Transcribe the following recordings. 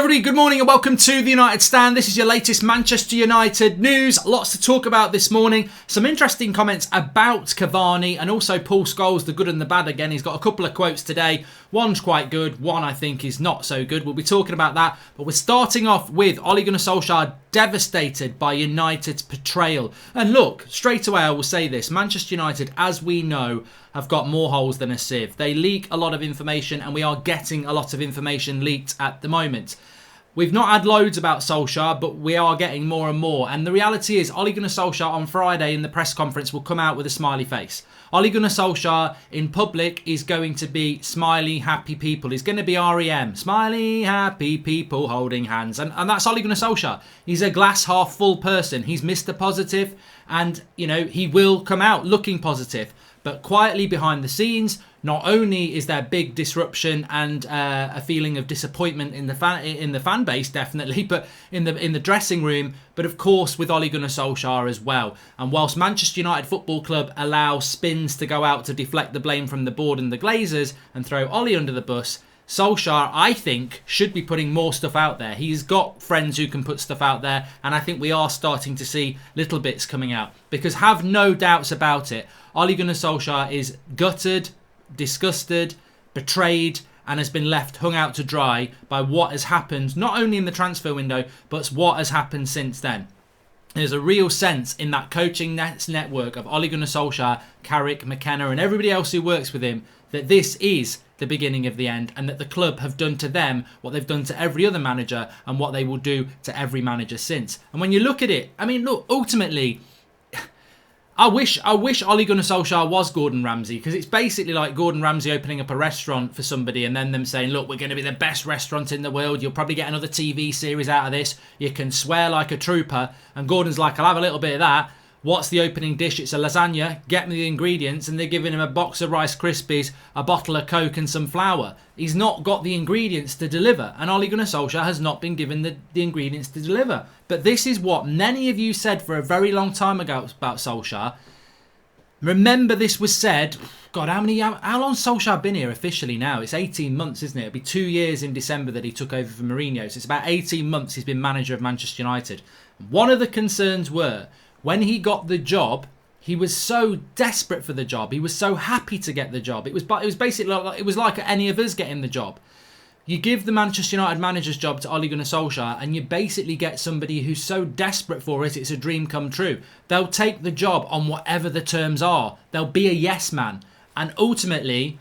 everybody, good morning and welcome to the United Stand. This is your latest Manchester United news. Lots to talk about this morning. Some interesting comments about Cavani and also Paul Scholes, the good and the bad again. He's got a couple of quotes today. One's quite good, one I think is not so good. We'll be talking about that. But we're starting off with Ole Gunnar Solskjaer devastated by United's betrayal. And look, straight away I will say this. Manchester United, as we know, have got more holes than a sieve. They leak a lot of information and we are getting a lot of information leaked at the moment. We've not had loads about Solskjaer, but we are getting more and more. And the reality is, Ole Gunnar Solskjaer on Friday in the press conference will come out with a smiley face. Ole Gunnar Solskjaer in public is going to be smiley, happy people. He's going to be REM. Smiley, happy people holding hands. And that's Ole Gunnar Solskjaer. He's a glass half full person. He's Mr. Positive and, you know, he will come out looking positive. But quietly behind the scenes, not only is there big disruption and a feeling of disappointment in the fan base, definitely, but in the dressing room, but of course with Ole Gunnar Solskjaer as well. And whilst Manchester United Football Club allow spins to go out to deflect the blame from the board and the Glazers and throw Ole under the bus, Solskjaer, I think, should be putting more stuff out there. He's got friends who can put stuff out there, and I think we are starting to see little bits coming out. Because have no doubts about it, Ole Gunnar Solskjaer is gutted, disgusted, betrayed, and has been left hung out to dry by what has happened, not only in the transfer window, but what has happened since then. There's a real sense in that coaching network of Ole Gunnar Solskjaer, Carrick, McKenna, and everybody else who works with him that this is the beginning of the end and that the club have done to them what they've done to every other manager and what they will do to every manager since. And when you look at it, I mean, look, ultimately, I wish Ole Gunnar Solskjaer was Gordon Ramsay, because it's basically like Gordon Ramsay opening up a restaurant for somebody and then them saying, look, we're going to be the best restaurant in the world. You'll probably get another TV series out of this. You can swear like a trooper. And Gordon's like, I'll have a little bit of that. What's the opening dish? It's a lasagna. Get me the ingredients. And they're giving him a box of Rice Krispies, a bottle of Coke and some flour. He's not got the ingredients to deliver. And Ole Gunnar Solskjaer has not been given the ingredients to deliver. But this is what many of you said for a very long time ago about Solskjaer. Remember, this was said, God, how long's Solskjaer been here officially now? It's 18 months, isn't it? It'll be 2 years in December that he took over from Mourinho. So it's about 18 months he's been manager of Manchester United. One of the concerns were, when he got the job, he was so desperate for the job. He was so happy to get the job. It was basically like any of us getting the job. You give the Manchester United manager's job to Ole Gunnar Solskjaer and you basically get somebody who's so desperate for it, it's a dream come true. They'll take the job on whatever the terms are. They'll be a yes man. And ultimately,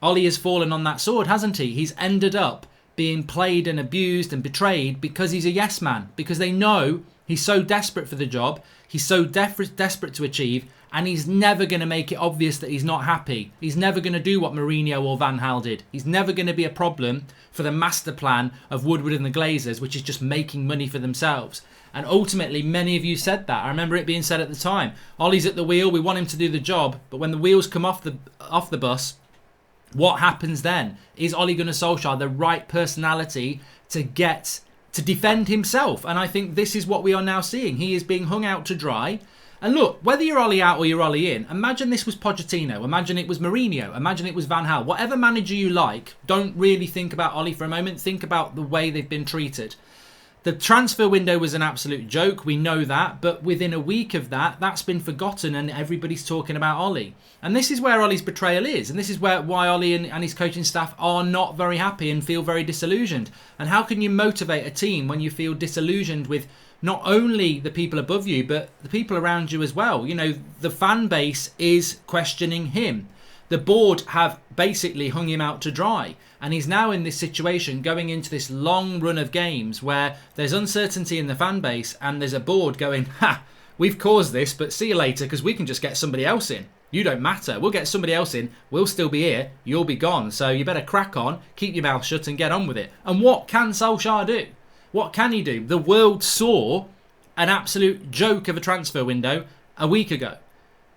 Ole has fallen on that sword, hasn't he? He's ended up being played and abused and betrayed because he's a yes man. Because they know he's so desperate for the job, he's so desperate to achieve, and he's never going to make it obvious that he's not happy. He's never going to do what Mourinho or Van Gaal did. He's never going to be a problem for the master plan of Woodward and the Glazers, which is just making money for themselves. And ultimately, many of you said that. I remember it being said at the time. Ollie's at the wheel, we want him to do the job, but when the wheels come off the bus, what happens then? Is Ole Gunnar Solskjaer the right personality to defend himself? And I think this is what we are now seeing. He is being hung out to dry. And look, whether you're Ole out or you're Ole in, imagine this was Pochettino, imagine it was Mourinho, imagine it was Van Gaal. Whatever manager you like, don't really think about Ole for a moment. Think about the way they've been treated. The transfer window was an absolute joke, we know that, but within a week of that, that's been forgotten and everybody's talking about Ole. And this is where Ole's betrayal is, and this is why Ole and his coaching staff are not very happy and feel very disillusioned. And how can you motivate a team when you feel disillusioned with not only the people above you, but the people around you as well? You know, the fan base is questioning him. The board have basically hung him out to dry. And he's now in this situation going into this long run of games where there's uncertainty in the fan base and there's a board going, ha, we've caused this, but see you later because we can just get somebody else in. You don't matter. We'll get somebody else in. We'll still be here. You'll be gone. So you better crack on, keep your mouth shut and get on with it. And what can Solskjaer do? What can he do? The world saw an absolute joke of a transfer window a week ago.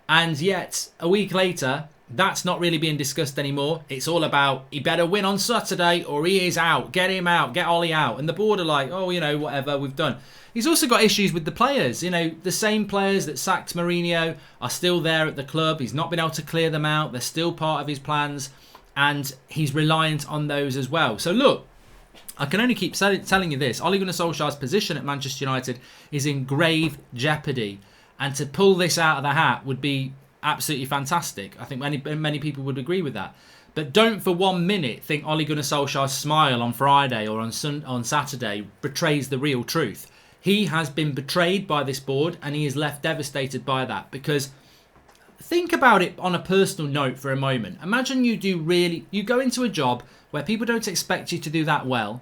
And yet, a week later, that's not really being discussed anymore. It's all about, he better win on Saturday or he is out. Get him out. Get Ole out. And the board are like, oh, you know, whatever, we've done. He's also got issues with the players. You know, the same players that sacked Mourinho are still there at the club. He's not been able to clear them out. They're still part of his plans. And he's reliant on those as well. So look, I can only keep telling you this. Ole Gunnar Solskjaer's position at Manchester United is in grave jeopardy. And to pull this out of the hat would be absolutely fantastic. I think many people would agree with that. But don't for 1 minute think Ole Gunnar Solskjaer's smile on Friday or on Saturday betrays the real truth. He has been betrayed by this board and he is left devastated by that. Because think about it on a personal note for a moment. Imagine you go into a job where people don't expect you to do that well.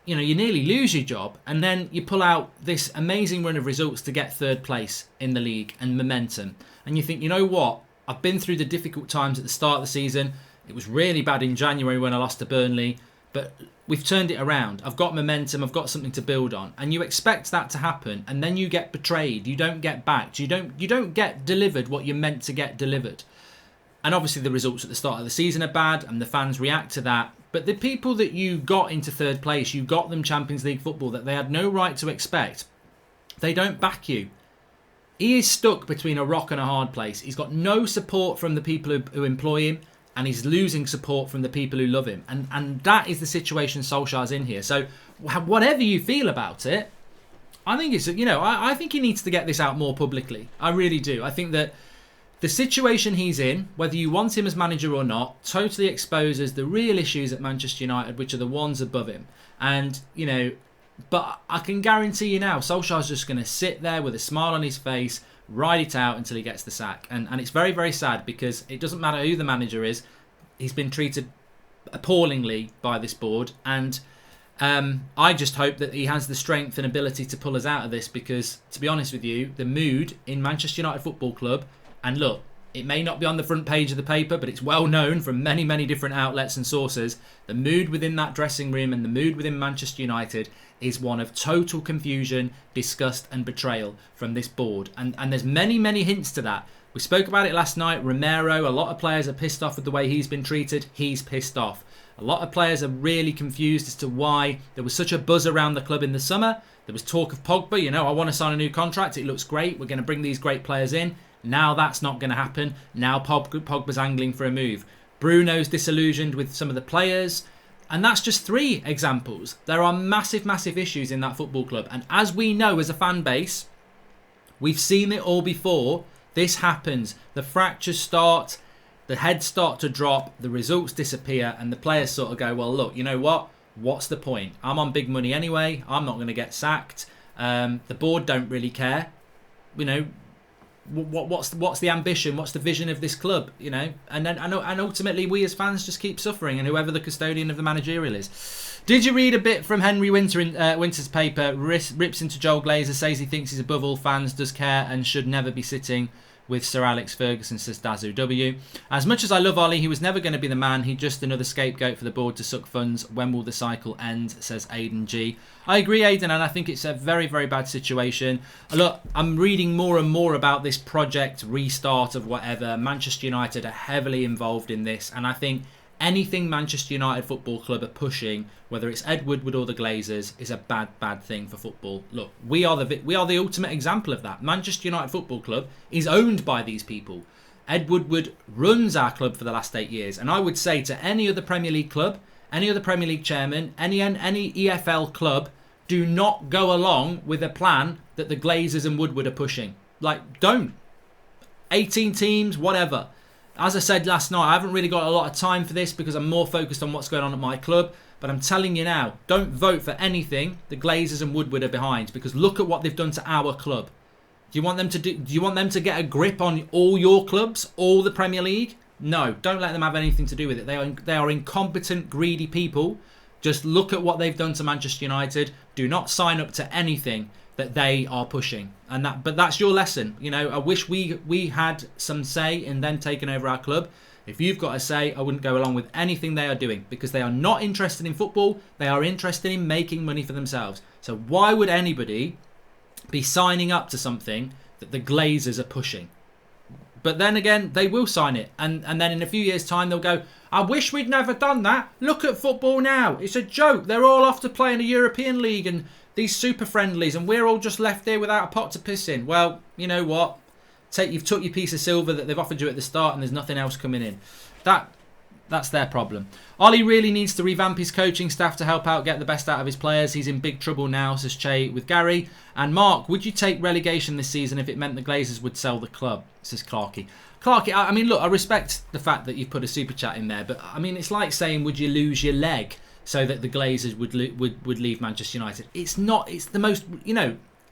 You know, you nearly lose your job and then you pull out this amazing run of results to get third place in the league and momentum. And you think, you know what? I've been through the difficult times at the start of the season. It was really bad in January when I lost to Burnley, but we've turned it around. I've got momentum. I've got something to build on. And you expect that to happen, and then you get betrayed. You don't get backed. You don't get delivered what you're meant to get delivered. And obviously the results at the start of the season are bad, and the fans react to that. But the people that you got into third place, you got them Champions League football that they had no right to expect. They don't back you. He is stuck between a rock and a hard place. He's got no support from the people who employ him. And he's losing support from the people who love him. And that is the situation Solskjaer's in here. So whatever you feel about it, I think it's, I think he needs to get this out more publicly. I really do. I think that the situation he's in, whether you want him as manager or not, totally exposes the real issues at Manchester United, which are the ones above him. And, but I can guarantee you now, Solskjaer's just going to sit there with a smile on his face, ride it out until he gets the sack. And it's very, very sad because it doesn't matter who the manager is. He's been treated appallingly by this board. And I just hope that he has the strength and ability to pull us out of this because, to be honest with you, the mood in Manchester United Football Club, and look, it may not be on the front page of the paper, but it's well known from many, many different outlets and sources. The mood within that dressing room and the mood within Manchester United is one of total confusion, disgust and betrayal from this board. And there's many, many hints to that. We spoke about it last night. Romero, a lot of players are pissed off with the way he's been treated. He's pissed off. A lot of players are really confused as to why there was such a buzz around the club in the summer. There was talk of Pogba, I want to sign a new contract. It looks great. We're going to bring these great players in. Now that's not going to happen. Now Pogba's angling for a move. Bruno's disillusioned with some of the players. And that's just 3 examples. There are massive, massive issues in that football club. And as we know as a fan base, we've seen it all before. This happens. The fractures start. The heads start to drop. The results disappear. And the players sort of go, well, look, you know what? What's the point? I'm on big money anyway. I'm not going to get sacked. The board don't really care. What's the ambition? What's the vision of this club? And ultimately we as fans just keep suffering, and whoever the custodian of the managerial is. Did you read a bit from Henry Winter's paper? Rips into Joel Glazer, says he thinks he's above all fans, does care, and should never be sitting with Sir Alex Ferguson, says Dazu W. As much as I love Ollie, he was never going to be the man. He's just another scapegoat for the board to suck funds. When will the cycle end, says Aidan G. I agree, Aidan, and I think it's a very, very bad situation. Look, I'm reading more and more about this project restart of whatever. Manchester United are heavily involved in this, and I think anything Manchester United Football Club are pushing, whether it's Ed Woodward or the Glazers, is a bad, bad thing for football. Look, we are the ultimate example of that. Manchester United Football Club is owned by these people. Ed Woodward runs our club for the last 8 years, and I would say to any other Premier League club, any other Premier League chairman, any EFL club, do not go along with a plan that the Glazers and Woodward are pushing. Don't. 18 teams, whatever. As I said last night, I haven't really got a lot of time for this because I'm more focused on what's going on at my club. But I'm telling you now, don't vote for anything the Glazers and Woodward are behind, because look at what they've done to our club. Do you want them to get a grip on all your clubs, all the Premier League? No, don't let them have anything to do with it. They are incompetent, greedy people. Just look at what they've done to Manchester United. Do not sign up to anything that they are pushing, but that's your lesson. I wish we had some say in them taking over our club. If you've got a say, I wouldn't go along with anything they are doing, because they are not interested in football. They are interested in making money for themselves. So why would anybody be signing up to something that the Glazers are pushing? But then again, they will sign it, and then in a few years' time they'll go, I wish we'd never done that. Look at football now. It's a joke. They're all off to play in a European league and these super friendlies, and we're all just left here without a pot to piss in. Well, you know what? You've took your piece of silver that they've offered you at the start, and there's nothing else coming in. That's their problem. Ollie really needs to revamp his coaching staff to help out get the best out of his players. He's in big trouble now, says Che with Gary. And Mark, would you take relegation this season if it meant the Glazers would sell the club? Says Clarkey. Clarkey, I mean, look, I respect the fact that you've put a super chat in there, but I mean, it's like saying, would you lose your leg so that the Glazers would leave Manchester United? It's not. It's the most,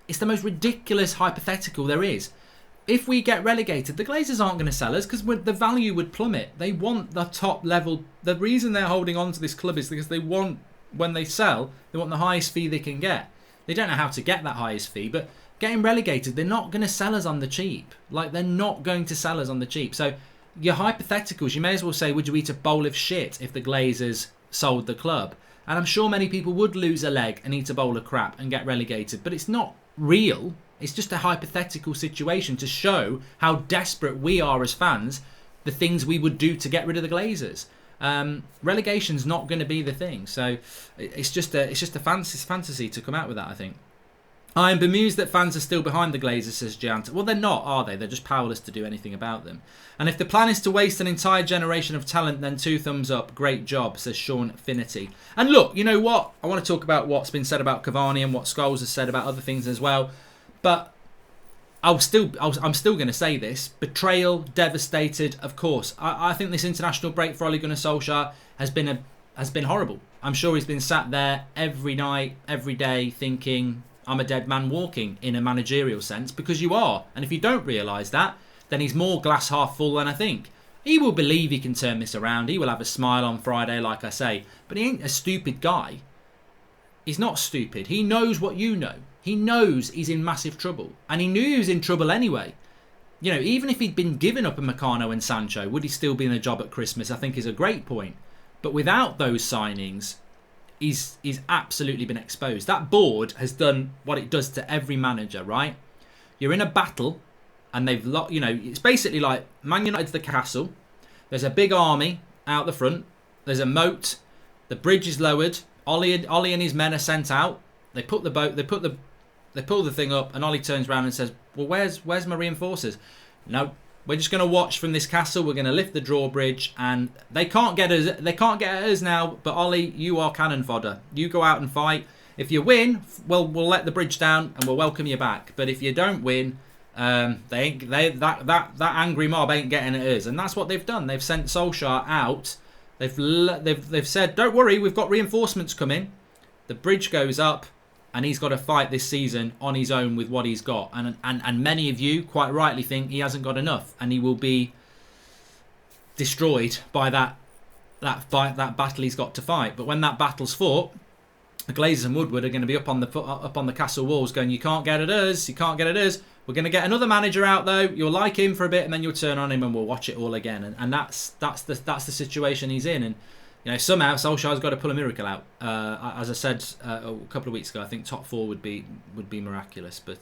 it's the most ridiculous hypothetical there is. If we get relegated, the Glazers aren't going to sell us because the value would plummet. They want the top level. The reason they're holding on to this club is because they want, when they sell, they want the highest fee they can get. They don't know how to get that highest fee, but getting relegated, they're not going to sell us on the cheap. Like, they're not going to sell us on the cheap. So your hypotheticals, you may as well say, would you eat a bowl of shit if the Glazers sold the club? And I'm sure many people would lose a leg and eat a bowl of crap and get relegated, but it's not real. It's just a hypothetical situation to show how desperate we are as fans, the things we would do to get rid of the Glazers. Relegation's not going to be the thing. So it's just a fantasy to come out with that, I think. I am bemused that fans are still behind the Glazers, says Giant. Well, they're not, are they? They're just powerless to do anything about them. And if the plan is to waste an entire generation of talent, then 2 thumbs up. Great job, says Sean Finity. And look, you know what? I want to talk about what's been said about Cavani and what Scholes has said about other things as well. But I'm still going to say this. Betrayal, devastated, of course. I think this international break for Ole Gunnar Solskjaer has been horrible. I'm sure he's been sat there every night, every day, thinking, I'm a dead man walking, in a managerial sense, because you are. And if you don't realise that, then he's more glass half full than I think. He will believe he can turn this around. He will have a smile on Friday, like I say. But he ain't a stupid guy. He's not stupid. He knows what you know. He knows he's in massive trouble. And he knew he was in trouble anyway. You know, even if he'd been given up a Meccano and Sancho, would he still be in a job at Christmas? I think is a great point. But without those signings, he's absolutely been exposed. That board has done what it does to every manager, right? You're in a battle, and they've, it's basically like Man United's the castle. There's a big army out the front. There's a moat. The bridge is lowered. Ollie and his men are sent out. They put the boat. They pull the thing up, and Ollie turns around and says, "Well, where's my reinforcers?" No, we're just going to watch from this castle. We're going to lift the drawbridge, and they can't get us. They can't get at us now. But Ollie, you are cannon fodder. You go out and fight. If you win, well, we'll let the bridge down and we'll welcome you back. But if you don't win, that angry mob ain't getting at us, and that's what they've done. They've sent Solskjaer out. They've said, "Don't worry, we've got reinforcements coming." The bridge goes up. And he's got to fight this season on his own with what he's got. And many of you quite rightly think he hasn't got enough. And he will be destroyed by that battle he's got to fight. But when that battle's fought, the Glazers and Woodward are going to be up on the castle walls going, "You can't get at us. You can't get at us. We're going to get another manager out though. You'll like him for a bit, and then you'll turn on him, and we'll watch it all again." And that's the situation he's in. And you know, somehow Solskjaer's got to pull a miracle out. As I said a couple of weeks ago, I think top 4 would be miraculous. But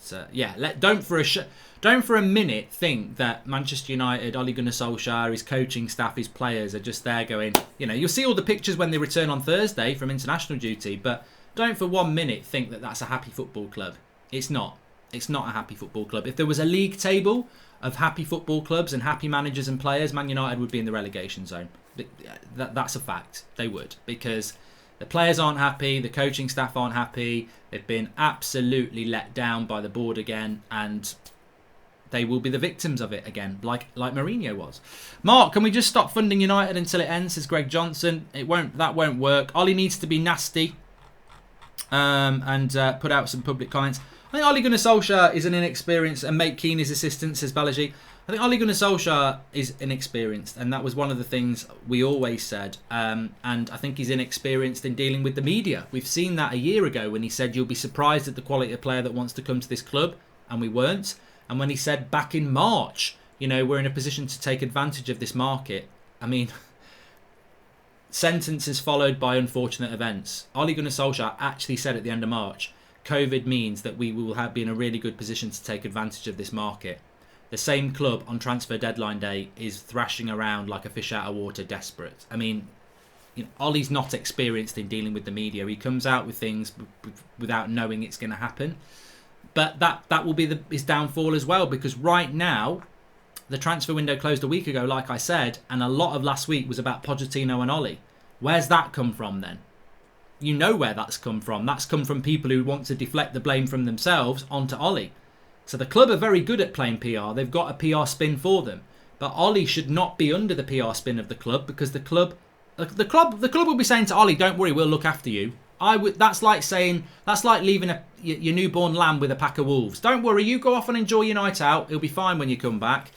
don't for a minute think that Manchester United, Ole Gunnar Solskjaer, his coaching staff, his players are just there going. You know, you'll see all the pictures when they return on Thursday from international duty. But don't for 1 minute think that that's a happy football club. It's not. It's not a happy football club. If there was a league table of happy football clubs and happy managers and players, Man United would be in the relegation zone. That's a fact. They would, because the players aren't happy, the coaching staff aren't happy. They've been absolutely let down by the board again, and they will be the victims of it again, like Mourinho was. Mark, can we just stop funding United until it ends? Says Greg Johnson. That won't work. Ollie needs to be nasty, and put out some public comments. I think Ole Gunnar Solskjaer is an inexperienced, and Mate Keane is assistant, says Balaji. I think Ole Gunnar Solskjaer is inexperienced, and that was one of the things we always said. And I think he's inexperienced in dealing with the media. We've seen that a year ago when he said, "You'll be surprised at the quality of player that wants to come to this club," and we weren't. And when he said back in March, you know, we're in a position to take advantage of this market. I mean, sentences followed by unfortunate events. Ole Gunnar Solskjaer actually said at the end of March, COVID means that we will be in a really good position to take advantage of this market. The same club on transfer deadline day is thrashing around like a fish out of water, desperate. I mean, you know, Ollie's not experienced in dealing with the media. He comes out with things without knowing it's going to happen. But that will be his downfall as well, because right now, The transfer window closed a week ago, like I said, and a lot of last week was about Pochettino and Ollie. Where's that come from then? You know where that's come from. That's come from people who want to deflect the blame from themselves onto Ollie. So the club are very good at playing PR. They've got a PR spin for them. But Ollie should not be under the PR spin of the club, because the club will be saying to Ollie, "Don't worry, we'll look after you." That's like leaving your newborn lamb with a pack of wolves. Don't worry, you go off and enjoy your night out. It'll be fine when you come back.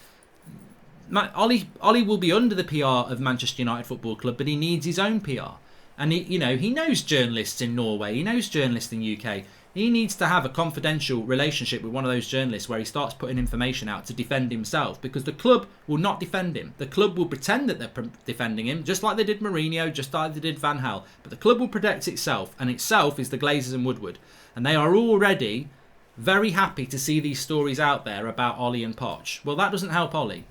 Ollie will be under the PR of Manchester United Football Club, but he needs his own PR. And he knows journalists in Norway. He knows journalists in UK. He needs to have a confidential relationship with one of those journalists where he starts putting information out to defend himself, because the club will not defend him. The club will pretend that they're defending him, just like they did Mourinho, just like they did Van Gaal. But the club will protect itself, and itself is the Glazers and Woodward. And they are already very happy to see these stories out there about Ollie and Poch. Well, that doesn't help Ollie.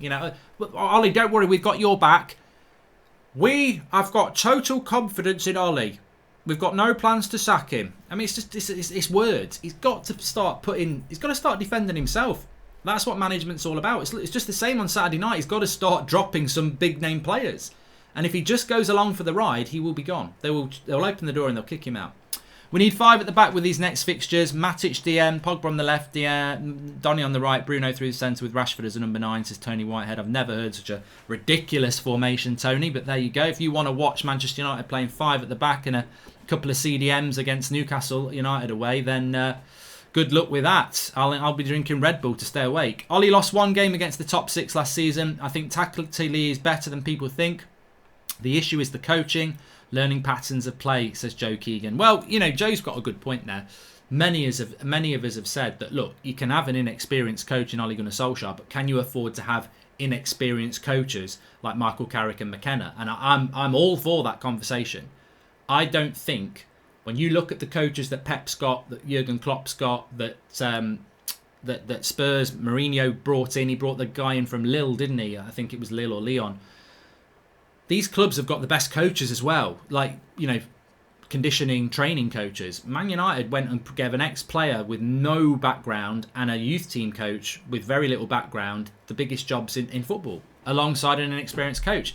Ollie, don't worry, we've got your back. I've got total confidence in Ollie. We've got no plans to sack him. I mean, it's words. He's got to start defending himself. That's what management's all about. It's just the same on Saturday night. He's got to start dropping some big name players. And if he just goes along for the ride, he will be gone. They'll open the door and they'll kick him out. We need 5 at the back with these next fixtures. Matic DM, Pogba on the left, Donny on the right, Bruno through the centre with Rashford as a number 9, says Tony Whitehead. I've never heard such a ridiculous formation, Tony, but there you go. If you want to watch Manchester United playing 5 at the back and a couple of CDMs against Newcastle United away, then good luck with that. I'll be drinking Red Bull to stay awake. Ollie lost 1 game against the top 6 last season. I think tactically is better than people think. The issue is the coaching. Learning patterns of play, says Joe Keegan. Well, Joe's got a good point there. Many of us have said that, look, you can have an inexperienced coach in Ole Gunnar Solskjaer, but can you afford to have inexperienced coaches like Michael Carrick and McKenna? And I'm all for that conversation. I don't think, when you look at the coaches that Pep's got, that Jurgen Klopp's got, that Spurs, Mourinho brought in, he brought the guy in from Lille, didn't he? I think it was Lille or Lyon. These clubs have got the best coaches as well, like, conditioning, training coaches. Man United went and gave an ex-player with no background and a youth team coach with very little background the biggest jobs in football, alongside an inexperienced coach.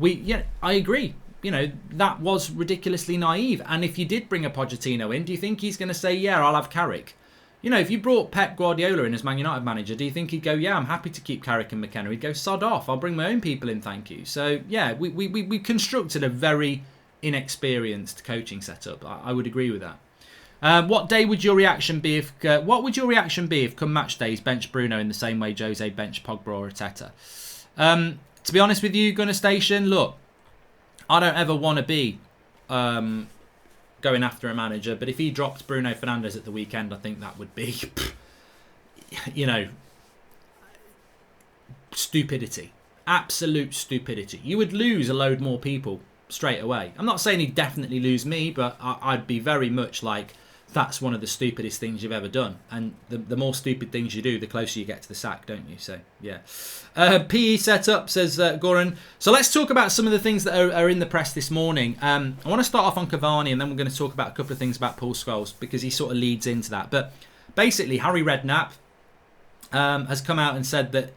I agree. That was ridiculously naive. And if you did bring a Pochettino in, do you think he's going to say, yeah, I'll have Carrick? If you brought Pep Guardiola in as Man United manager, do you think he'd go, yeah, I'm happy to keep Carrick and McKenna? He'd go, sod off, I'll bring my own people in, thank you. So, yeah, we constructed a very inexperienced coaching setup. I would agree with that. What would your reaction be if come match days bench Bruno in the same way Jose benched Pogba or Arteta? To be honest with you, Gunner Station, look, I don't ever want to be going after a manager, but if he dropped Bruno Fernandes at the weekend, I think that would be, stupidity. Absolute stupidity. You would lose a load more people straight away. I'm not saying he'd definitely lose me, but I'd be very much like, that's one of the stupidest things you've ever done. And the more stupid things you do, the closer you get to the sack, don't you? So, yeah. PE setup, says Goran. So let's talk about some of the things that are in the press this morning. I want to start off on Cavani, and then we're going to talk about a couple of things about Paul Scholes, because he sort of leads into that. But basically, Harry Redknapp has come out and said that,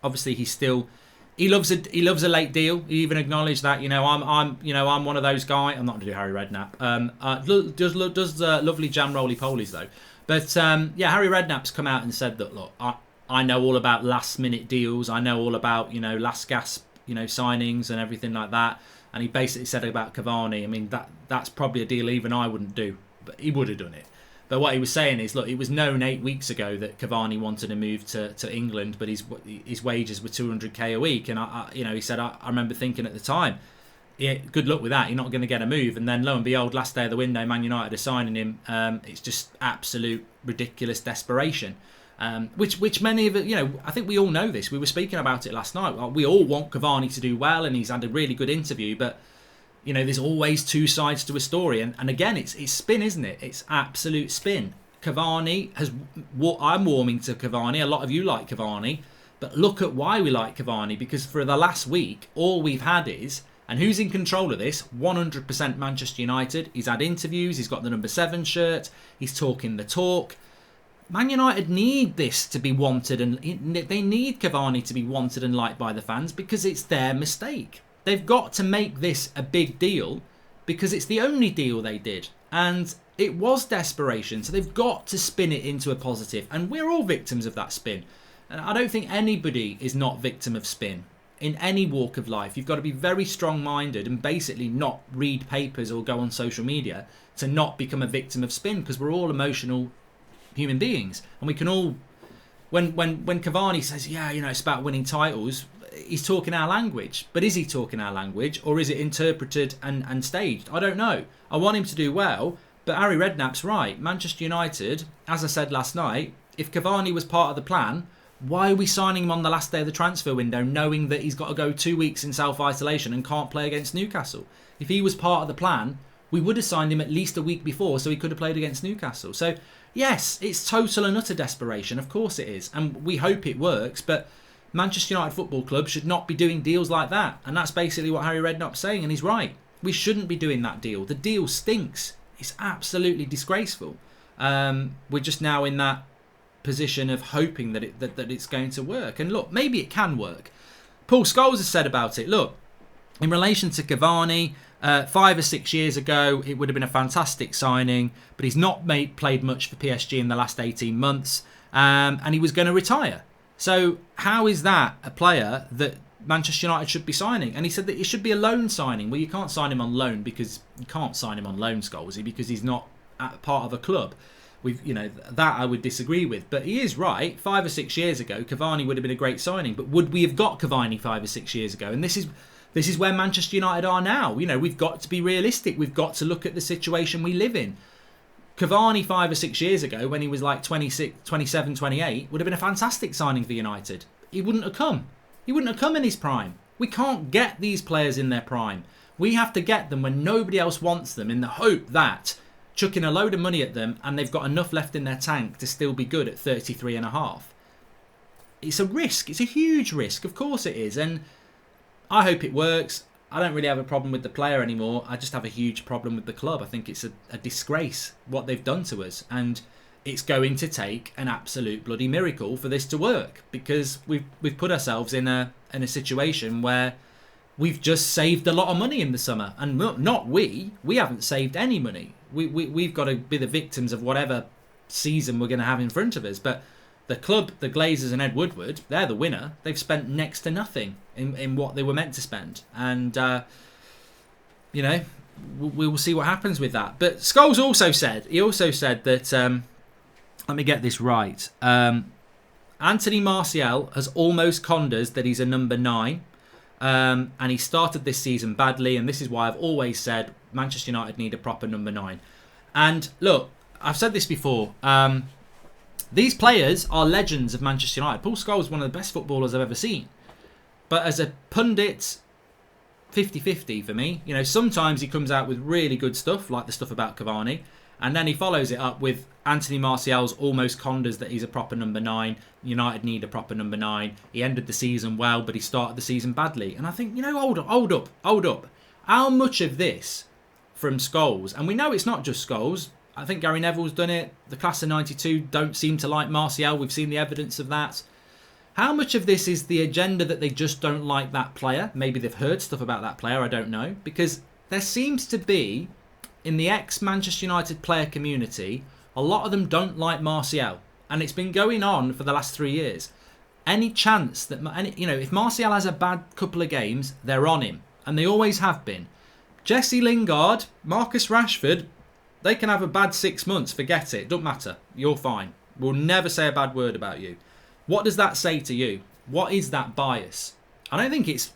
obviously he's still... He loves a late deal. He even acknowledged that, I'm one of those guys. I'm not going to do Harry Redknapp. Does lovely jam roly polies though. But Harry Redknapp's come out and said that, look, I know all about last minute deals. I know all about last gasp signings and everything like that. And he basically said about Cavani. I mean that's probably a deal even I wouldn't do, but he would have done it. But what he was saying is, look, it was known 8 weeks ago that Cavani wanted to move to England, but his wages were 200k a week, and he said I remember thinking at the time, yeah, good luck with that. You're not going to get a move, and then lo and behold, last day of the window, Man United are signing him. It's just absolute ridiculous desperation, which many of it, I think we all know this. We were speaking about it last night. We all want Cavani to do well, and he's had a really good interview, but. There's always two sides to a story. And again, it's spin, isn't it? It's absolute spin. Cavani I'm warming to Cavani. A lot of you like Cavani. But look at why we like Cavani. Because for the last week, all we've had is... And who's in control of this? 100% Manchester United. He's had interviews. He's got the number 7 shirt. He's talking the talk. Man United need this to be wanted, and they need Cavani to be wanted and liked by the fans because it's their mistake. They've got to make this a big deal because it's the only deal they did. And it was desperation, so they've got to spin it into a positive. And we're all victims of that spin. And I don't think anybody is not victim of spin in any walk of life. You've got to be very strong-minded and basically not read papers or go on social media to not become a victim of spin, because we're all emotional human beings. And we can all... When Cavani says, yeah, you know, it's about winning titles, he's talking our language. But is he talking our language, or is it interpreted and staged? I don't know. I want him to do well, but Harry Redknapp's right. Manchester United, as I said last night, if Cavani was part of the plan, why are we signing him on the last day of the transfer window knowing that he's got to go 2 weeks in self-isolation and can't play against Newcastle? If he was part of the plan, we would have signed him at least a week before so he could have played against Newcastle. So, yes, it's total and utter desperation. Of course it is. And we hope it works, but Manchester United Football Club should not be doing deals like that. And that's basically what Harry Redknapp's saying, and he's right. We shouldn't be doing that deal. The deal stinks. It's absolutely disgraceful. We're just now in that position of hoping that it's going to work. And look, maybe it can work. Paul Scholes has said about it, look, in relation to Cavani, 5 or 6 years ago, it would have been a fantastic signing, but he's not played much for PSG in the last 18 months, and he was going to retire. So how is that a player that Manchester United should be signing? And he said that it should be a loan signing. Well, you can't sign him on loan because you can't sign him on loan, Scholesy, because he's not part of a club. That I would disagree with. But he is right. 5 or 6 years ago, Cavani would have been a great signing. But would we have got Cavani 5 or 6 years ago? And this is where Manchester United are now. You know, we've got to be realistic. We've got to look at the situation we live in. Cavani 5 or 6 years ago, when he was like 26, 27, 28, would have been a fantastic signing for United. He wouldn't have come. He wouldn't have come in his prime. We can't get these players in their prime. We have to get them when nobody else wants them, in the hope that chucking a load of money at them and they've got enough left in their tank to still be good at 33 and a half. It's a risk. It's a huge risk. Of course it is. And I hope it works. I don't really have a problem with the player anymore. I just have a huge problem with the club. I think it's a disgrace what they've done to us. And it's going to take an absolute bloody miracle for this to work, because we've put ourselves in a situation where we've just saved a lot of money in the summer. And not we haven't saved any money. We've got to be the victims of whatever season we're going to have in front of us. But the club, the Glazers and Ed Woodward, they're the winner. They've spent next to nothing in what they were meant to spend. And, we will see what happens with that. But Scholes also said that, let me get this right, Anthony Martial has almost conned us that he's a number 9. And he started this season badly. And this is why I've always said Manchester United need a proper number 9. And look, I've said this before. These players are legends of Manchester United. Paul Scholes is one of the best footballers I've ever seen. But as a pundit, 50-50 for me. You know, sometimes he comes out with really good stuff, like the stuff about Cavani, and then he follows it up with Anthony Martial's almost condas that he's a proper number 9. United need a proper number 9. He ended the season well, but he started the season badly. And I think, hold up. How much of this from Scholes, and we know it's not just Scholes, I think Gary Neville's done it. The class of 92 don't seem to like Martial. We've seen the evidence of that. How much of this is the agenda that they just don't like that player? Maybe they've heard stuff about that player, I don't know. Because there seems to be, in the ex-Manchester United player community, a lot of them don't like Martial. And it's been going on for the last 3 years. Any chance that, if Martial has a bad couple of games, they're on him. And they always have been. Jesse Lingard, Marcus Rashford, they can have a bad 6 months, forget it, don't matter, you're fine. We'll never say a bad word about you. What does that say to you? What is that bias? I don't think it's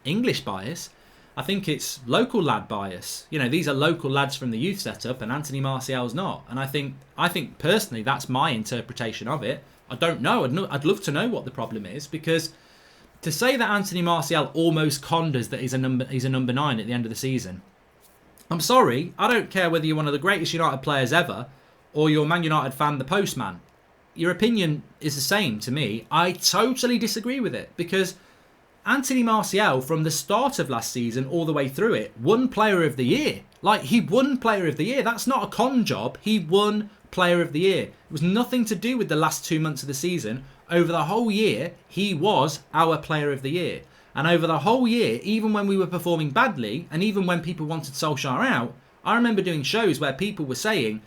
English bias. I think it's local lad bias. These are local lads from the youth setup, and Anthony Martial's not. And I think personally that's my interpretation of it. I don't know. I'd love to know what the problem is, because to say that Anthony Martial almost conned us that he's a number 9 at the end of the season, I'm sorry, I don't care whether you're one of the greatest United players ever or you're Man United fan, the postman. Your opinion is the same to me. I totally disagree with it, because Anthony Martial, from the start of last season all the way through it, won Player of the Year. He won Player of the Year. That's not a con job. He won player of the year. It was nothing to do with the last 2 months of the season. Over the whole year, he was our player of the year. And over the whole year, even when we were performing badly, and even when people wanted Solskjaer out, I remember doing shows where people were saying,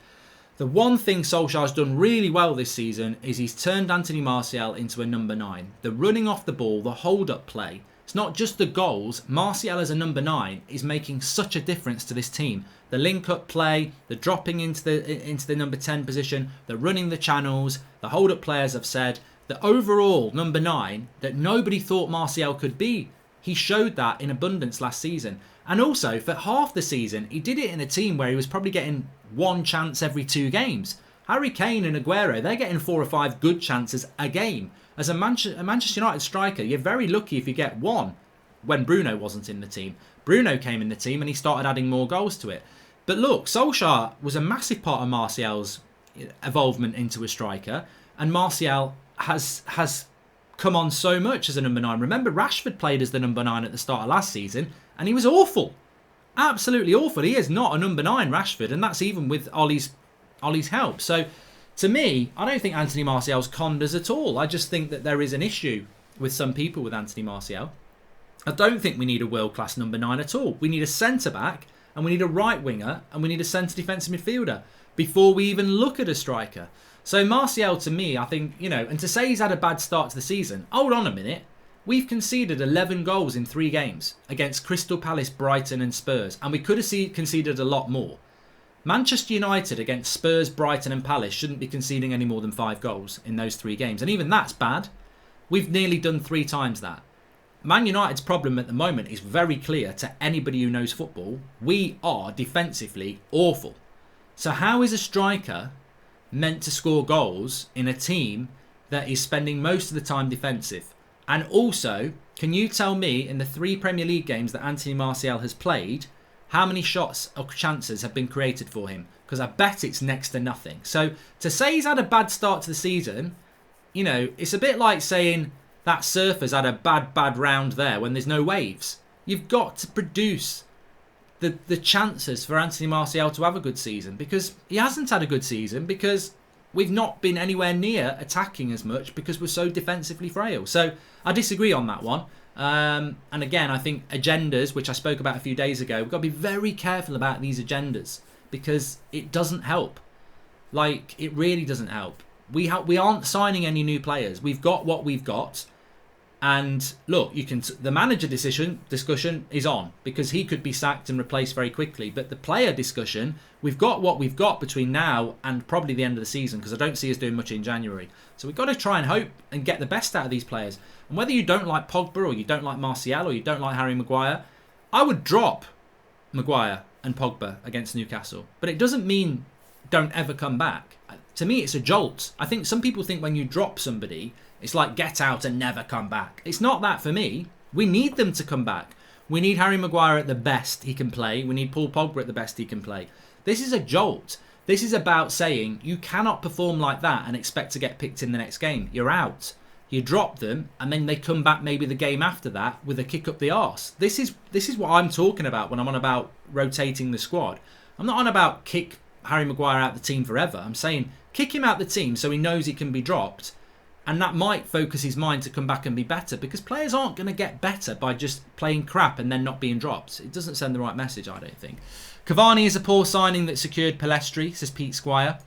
the one thing Solskjaer's done really well this season is he's turned Anthony Martial into a number 9. The running off the ball, the hold-up play. It's not just the goals. Martial as a number 9 is making such a difference to this team. The link-up play, the dropping into the number 10 position, the running the channels, the hold-up players have said, the overall number 9 that nobody thought Martial could be. He showed that in abundance last season. And also, for half the season, he did it in a team where he was probably getting one chance every 2 games. Harry Kane and Aguero, they're getting 4 or 5 good chances a game. As a Manchester United striker, you're very lucky if you get one. When Bruno wasn't in the team. Bruno came in the team and he started adding more goals to it. But look, Solskjaer was a massive part of Martial's evolvement into a striker. And Martial has come on so much as a number 9. Remember, Rashford played as the number 9 at the start of last season. And he was awful. Absolutely awful. He is not a number 9, Rashford. And that's even with Ollie's help. So, to me, I don't think Anthony Martial's conned us at all. I just think that there is an issue with some people with Anthony Martial. I don't think we need a world-class number 9 at all. We need a centre-back, and we need a right winger, and we need a centre defensive midfielder before we even look at a striker. So Martial, to me, I think, and to say he's had a bad start to the season, hold on a minute. We've conceded 11 goals in 3 games against Crystal Palace, Brighton and Spurs, and we could have conceded a lot more. Manchester United against Spurs, Brighton and Palace shouldn't be conceding any more than 5 goals in those 3 games. And even that's bad. We've nearly done 3 times that. Man United's problem at the moment is very clear to anybody who knows football. We are defensively awful. So how is a striker meant to score goals in a team that is spending most of the time defensive? And also, can you tell me in the 3 Premier League games that Anthony Martial has played, how many shots or chances have been created for him? Because I bet it's next to nothing. So to say he's had a bad start to the season, it's a bit like saying that surfer's had a bad round there when there's no waves. You've got to produce the chances for Anthony Martial to have a good season, because he hasn't had a good season because we've not been anywhere near attacking as much because we're so defensively frail. So I disagree on that one. And again, I think agendas, which I spoke about a few days ago, we've got to be very careful about these agendas because it doesn't help. It really doesn't help. We aren't signing any new players. We've got what we've got. And look, the manager discussion is on because he could be sacked and replaced very quickly. But the player discussion, we've got what we've got between now and probably the end of the season, because I don't see us doing much in January. So we've got to try and hope and get the best out of these players. And whether you don't like Pogba or you don't like Martial or you don't like Harry Maguire, I would drop Maguire and Pogba against Newcastle. But it doesn't mean don't ever come back. To me, it's a jolt. I think some people think when you drop somebody, it's like get out and never come back. It's not that for me. We need them to come back. We need Harry Maguire at the best he can play. We need Paul Pogba at the best he can play. This is a jolt. This is about saying you cannot perform like that and expect to get picked in the next game. You're out. You drop them and then they come back maybe the game after that with a kick up the arse. This is what I'm talking about when I'm on about rotating the squad. I'm not on about kick Harry Maguire out the team forever. I'm saying kick him out the team so he knows he can be dropped. And that might focus his mind to come back and be better, because players aren't going to get better by just playing crap and then not being dropped. It doesn't send the right message, I don't think. Cavani is a poor signing that secured Pellistri, says Pete Squire.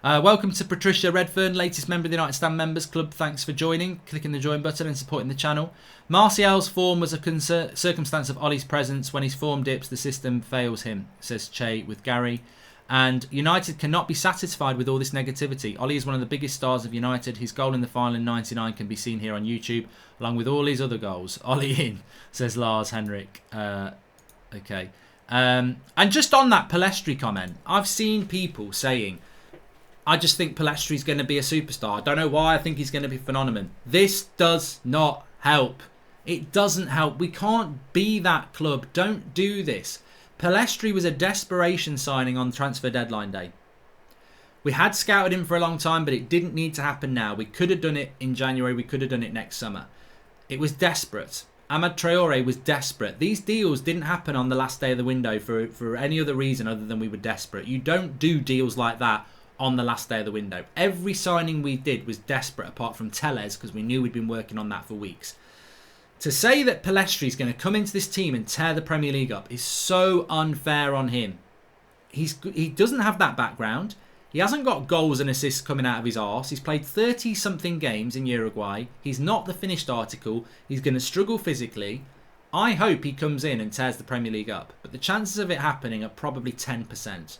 Welcome to Patricia Redfern, latest member of the United Stand Members Club. Thanks for joining, clicking the join button and supporting the channel. Martial's form was a circumstance of Ollie's presence. When his form dips, the system fails him, says Che with Gary. And United cannot be satisfied with all this negativity. Ollie is one of the biggest stars of United. His goal in the final in '99 can be seen here on YouTube, along with all his other goals. Ollie in, says Lars Henrik. Okay. And just on that Pellistri comment, I've seen people saying, I just think Pellistri's going to be a superstar. I don't know why. I think he's going to be a phenomenon. This does not help. It doesn't help. We can't be that club. Don't do this. Pellistri was a desperation signing on transfer deadline day. We had scouted him for a long time, but it didn't need to happen now. We could have done it in January. We could have done it next summer. It was desperate. Amad Traore was desperate. These deals didn't happen on the last day of the window for any other reason other than we were desperate. You don't do deals like that on the last day of the window. Every signing we did was desperate apart from Tellez, because we knew we'd been working on that for weeks. To say that Pellistri is going to come into this team and tear the Premier League up is so unfair on him. He doesn't have that background. He hasn't got goals and assists coming out of his arse. He's played 30-something games in Uruguay. He's not the finished article. He's going to struggle physically. I hope he comes in and tears the Premier League up. But the chances of it happening are probably 10%.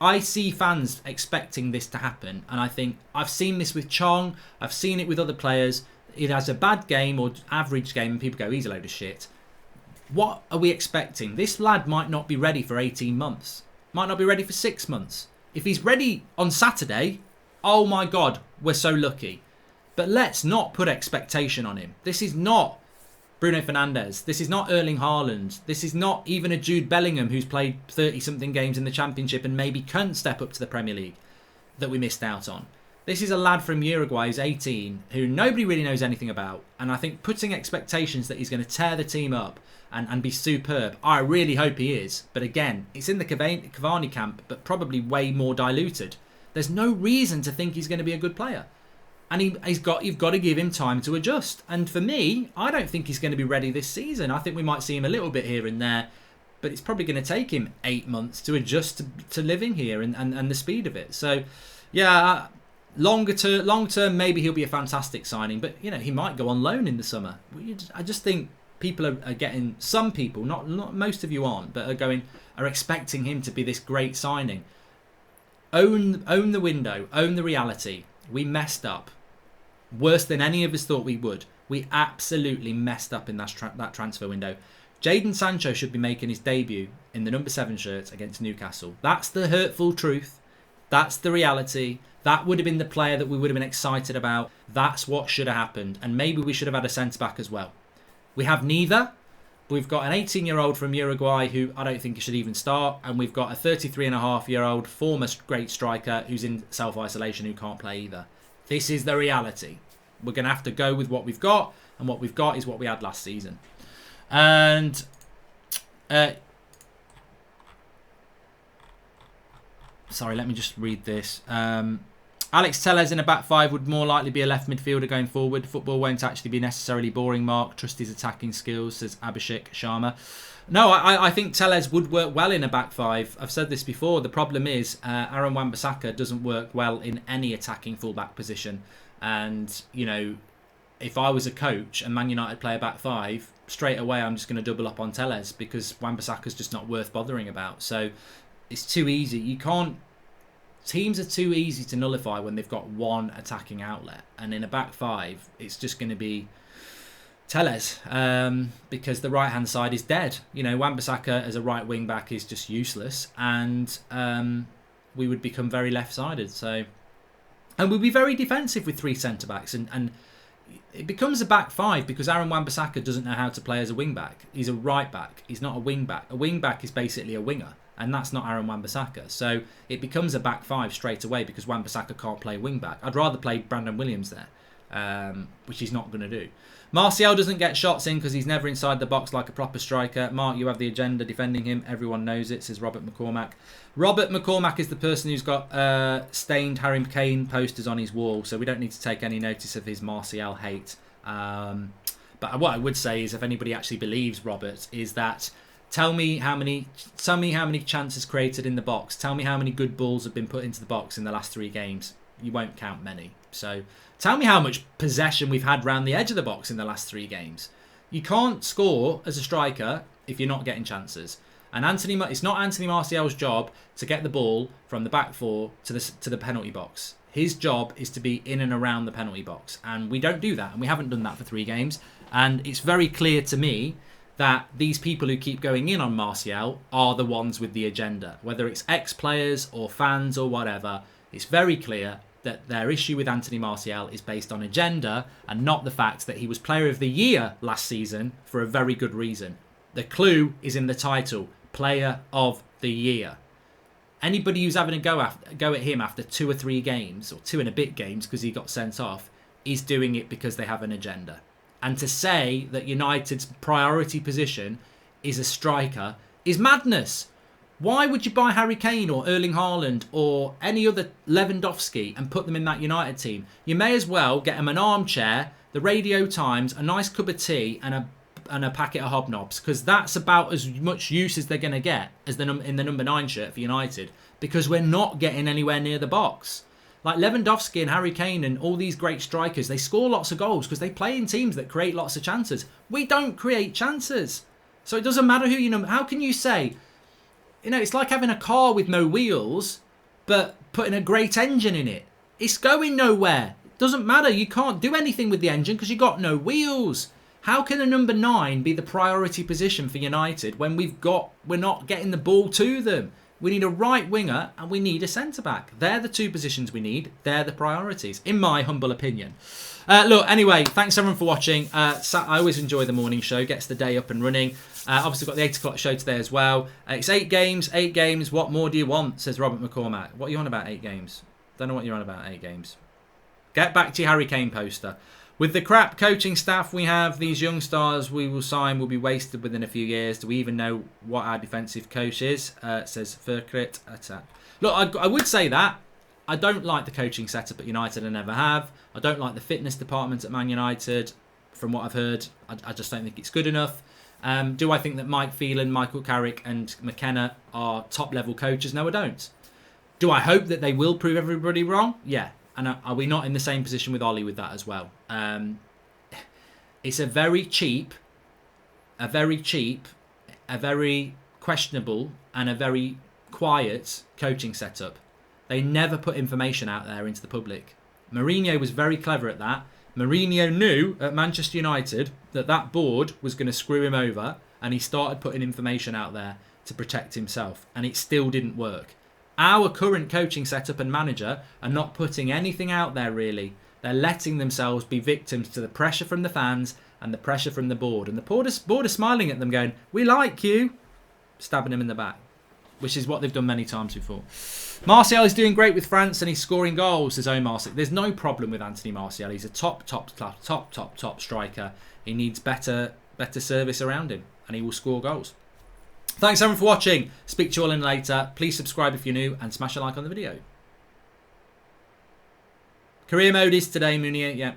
I see fans expecting this to happen. And I think I've seen this with Chong. I've seen it with other players. It has a bad game or average game and people go, he's a load of shit. What are we expecting? This lad might not be ready for 18 months. Might not be ready for 6 months. If he's ready on Saturday, oh my God, we're so lucky. But let's not put expectation on him. This is not Bruno Fernandes. This is not Erling Haaland. This is not even a Jude Bellingham who's played 30-something games in the Championship and maybe can step up to the Premier League that we missed out on. This is a lad from Uruguay who's 18 who nobody really knows anything about. And I think putting expectations that he's going to tear the team up and be superb, I really hope he is. But again, it's in the Cavani camp, but probably way more diluted. There's no reason to think he's going to be a good player. And you've got to give him time to adjust. And for me, I don't think he's going to be ready this season. I think we might see him a little bit here and there, but it's probably going to take him 8 months to adjust to living here and the speed of it. So, yeah, long term, maybe he'll be a fantastic signing, but he might go on loan in the summer. I just think people are getting, some people, not most of you aren't, but are expecting him to be this great signing. Own the window, own the reality. We messed up. Worse than any of us thought we would. We absolutely messed up in that transfer window. Jadon Sancho should be making his debut in the number 7 shirt against Newcastle. That's the hurtful truth. That's the reality. That would have been the player that we would have been excited about. That's what should have happened. And maybe we should have had a centre-back as well. We have neither. We've got an 18-year-old from Uruguay who I don't think he should even start. And we've got a 33-and-a-half-year-old former great striker who's in self-isolation who can't play either. This is the reality. We're going to have to go with what we've got. And what we've got is what we had last season. And sorry, let me just read this. Alex Tellez in a back 5 would more likely be a left midfielder going forward. Football won't actually be necessarily boring, Mark. Trust his attacking skills, says Abhishek Sharma. No, I think Tellez would work well in a back 5. I've said this before. The problem is Aaron Wan-Bissaka doesn't work well in any attacking fullback position. And, if I was a coach and Man United play a back 5, straight away I'm just going to double up on Tellez because Wan-Bissaka's just not worth bothering about. So it's too easy. Teams are too easy to nullify when they've got one attacking outlet. And in a back 5, it's just going to be Tellez because the right-hand side is dead. Wan-Bissaka as a right wing-back is just useless. And we would become very left-sided. And we'd be very defensive with 3 centre-backs. And it becomes a back 5 because Aaron Wan-Bissaka doesn't know how to play as a wing-back. He's a right-back. He's not a wing-back. A wing-back is basically a winger. And that's not Aaron Wan-Bissaka. So it becomes a back 5 straight away because Wan-Bissaka can't play wing-back. I'd rather play Brandon Williams there, which he's not going to do. Martial doesn't get shots in because he's never inside the box like a proper striker. Mark, you have the agenda defending him. Everyone knows it, says Robert McCormack. Robert McCormack is the person who's got stained Harry Kane posters on his wall, so we don't need to take any notice of his Martial hate. But what I would say is, if anybody actually believes Robert, is that tell me how many chances created in the box. Tell me how many good balls have been put into the box in the last 3 games. You won't count many. So tell me how much possession we've had round the edge of the box in the last 3 games. You can't score as a striker if you're not getting chances. And it's not Anthony Martial's job to get the ball from the back 4 to the penalty box. His job is to be in and around the penalty box. And we don't do that. And we haven't done that for 3 games. And it's very clear to me that these people who keep going in on Martial are the ones with the agenda. Whether it's ex-players or fans or whatever, it's very clear that their issue with Anthony Martial is based on agenda and not the fact that he was Player of the Year last season for a very good reason. The clue is in the title, Player of the Year. Anybody who's having a go at him after 2 or 3 games, or 2 and a bit games because he got sent off, is doing it because they have an agenda. And to say that United's priority position is a striker is madness. Why would you buy Harry Kane or Erling Haaland or any other Lewandowski and put them in that United team? You may as well get them an armchair, the Radio Times, a nice cup of tea and a packet of hobnobs, because that's about as much use as they're going to get as in the number 9 shirt for United, because we're not getting anywhere near the box. Like Lewandowski and Harry Kane and all these great strikers, they score lots of goals because they play in teams that create lots of chances. We don't create chances. So it doesn't matter who you know. How can you say, it's like having a car with no wheels, but putting a great engine in it. It's going nowhere. It doesn't matter. You can't do anything with the engine because you've got no wheels. How can a number 9 be the priority position for United when we're not getting the ball to them? We need a right winger and we need a centre-back. They're the 2 positions we need. They're the priorities, in my humble opinion. Anyway, thanks everyone for watching. I always enjoy the morning show. Gets the day up and running. Obviously got the 8 o'clock show today as well. It's 8 games. What more do you want, says Robert McCormack. What are you on about 8 games? Don't know what you're on about 8 games. Get back to your Harry Kane poster. With the crap coaching staff we have, these young stars we will sign will be wasted within a few years. Do we even know what our defensive coach is? Says Furkrit. Look, I would say that. I don't like the coaching setup at United. I never have. I don't like the fitness department at Man United. From what I've heard, I just don't think it's good enough. Do I think that Mike Phelan, Michael Carrick and McKenna are top-level coaches? No, I don't. Do I hope that they will prove everybody wrong? Yeah. And are we not in the same position with Ollie with that as well? It's a very cheap, a very questionable and a very quiet coaching setup. They never put information out there into the public. Mourinho was very clever at that. Mourinho knew at Manchester United that board was going to screw him over, and he started putting information out there to protect himself, and it still didn't work. Our current coaching setup and manager are not putting anything out there really. They're letting themselves be victims to the pressure from the fans and the pressure from the board. And the board is smiling at them going, we like you. Stabbing them in the back, which is what they've done many times before. Martial is doing great with France and he's scoring goals, says Omar. There's no problem with Anthony Martial. He's a top striker. He needs better service around him and he will score goals. Thanks everyone for watching. Speak to you all in later. Please subscribe if you're new and smash a like on the video. Career mode is today, Munier. Yeah.